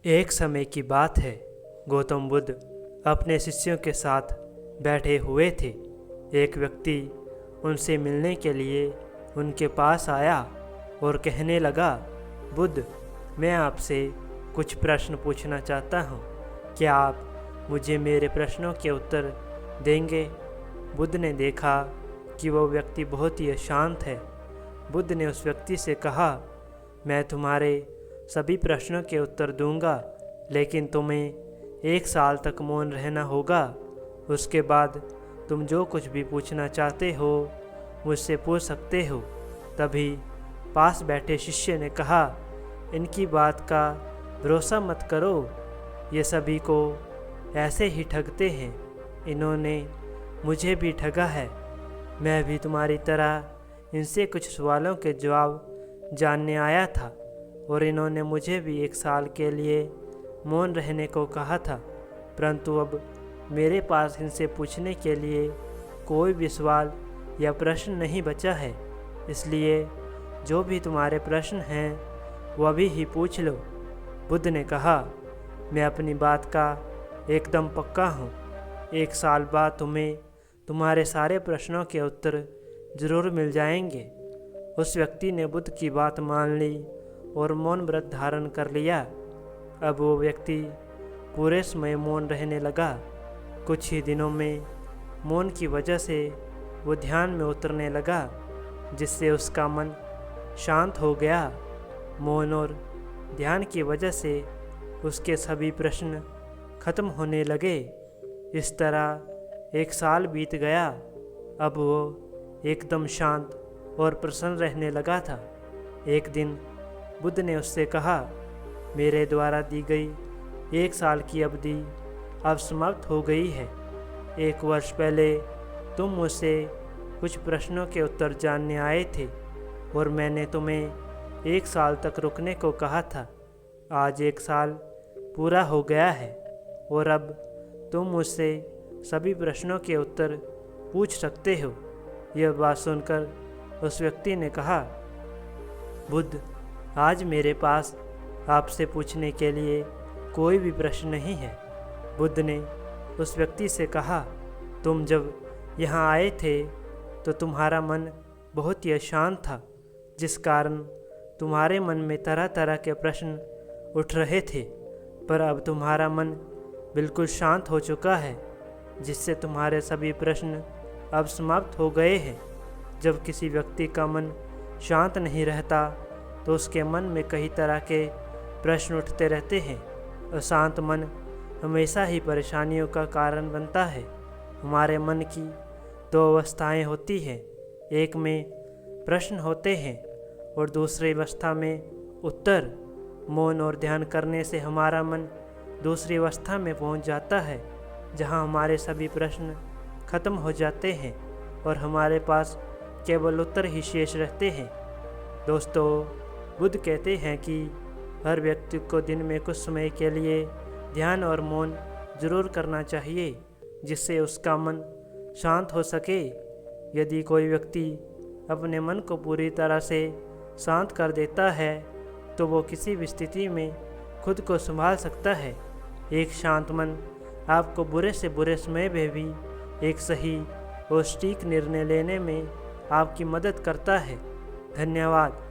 एक समय की बात है। गौतम बुद्ध अपने शिष्यों के साथ बैठे हुए थे। एक व्यक्ति उनसे मिलने के लिए उनके पास आया और कहने लगा, बुद्ध, मैं आपसे कुछ प्रश्न पूछना चाहता हूँ। क्या आप मुझे मेरे प्रश्नों के उत्तर देंगे? बुद्ध ने देखा कि वो व्यक्ति बहुत ही अशांत है। बुद्ध ने उस व्यक्ति से कहा, मैं तुम्हारे सभी प्रश्नों के उत्तर दूंगा, लेकिन तुम्हें 1 साल तक मौन रहना होगा। उसके बाद तुम जो कुछ भी पूछना चाहते हो मुझसे पूछ सकते हो। तभी पास बैठे शिष्य ने कहा, इनकी बात का भरोसा मत करो, ये सभी को ऐसे ही ठगते हैं। इन्होंने मुझे भी ठगा है। मैं भी तुम्हारी तरह इनसे कुछ सवालों के जवाब जानने आया था और इन्होंने मुझे भी 1 साल के लिए मौन रहने को कहा था, परंतु अब मेरे पास इनसे पूछने के लिए कोई भी सवाल या प्रश्न नहीं बचा है। इसलिए जो भी तुम्हारे प्रश्न हैं वो अभी ही पूछ लो। बुद्ध ने कहा, मैं अपनी बात का एकदम पक्का हूँ। 1 साल बाद तुम्हें तुम्हारे सारे प्रश्नों के उत्तर ज़रूर मिल जाएंगे। उस व्यक्ति ने बुद्ध की बात मान ली और मौन व्रत धारण कर लिया। अब वो व्यक्ति पूरे समय मौन रहने लगा। कुछ ही दिनों में मौन की वजह से वो ध्यान में उतरने लगा, जिससे उसका मन शांत हो गया। मौन और ध्यान की वजह से उसके सभी प्रश्न खत्म होने लगे। इस तरह 1 साल बीत गया। अब वो एकदम शांत और प्रसन्न रहने लगा था। एक दिन बुद्ध ने उससे कहा, मेरे द्वारा दी गई 1 साल की अवधि अब समाप्त हो गई है। 1 वर्ष पहले तुम मुझसे कुछ प्रश्नों के उत्तर जानने आए थे और मैंने तुम्हें 1 साल तक रुकने को कहा था। आज 1 साल पूरा हो गया है और अब तुम मुझसे सभी प्रश्नों के उत्तर पूछ सकते हो। यह बात सुनकर उस व्यक्ति ने कहा, बुद्ध, आज मेरे पास आपसे पूछने के लिए कोई भी प्रश्न नहीं है। बुद्ध ने उस व्यक्ति से कहा, तुम जब यहाँ आए थे तो तुम्हारा मन बहुत ही अशांत था, जिस कारण तुम्हारे मन में तरह तरह के प्रश्न उठ रहे थे, पर अब तुम्हारा मन बिल्कुल शांत हो चुका है, जिससे तुम्हारे सभी प्रश्न अब समाप्त हो गए हैं। जब किसी व्यक्ति का मन शांत नहीं रहता तो उसके मन में कई तरह के प्रश्न उठते रहते हैं। अशांत मन हमेशा ही परेशानियों का कारण बनता है। हमारे मन की 2 अवस्थाएं होती हैं, एक में प्रश्न होते हैं और दूसरी अवस्था में उत्तर। मौन और ध्यान करने से हमारा मन दूसरी अवस्था में पहुंच जाता है, जहां हमारे सभी प्रश्न खत्म हो जाते हैं और हमारे पास केवल उत्तर ही शेष रहते हैं। दोस्तों, बुद्ध कहते हैं कि हर व्यक्ति को दिन में कुछ समय के लिए ध्यान और मौन जरूर करना चाहिए, जिससे उसका मन शांत हो सके। यदि कोई व्यक्ति अपने मन को पूरी तरह से शांत कर देता है तो वो किसी भी स्थिति में खुद को संभाल सकता है। एक शांत मन आपको बुरे से बुरे समय में भी एक सही और सटीक निर्णय लेने में आपकी मदद करता है। धन्यवाद।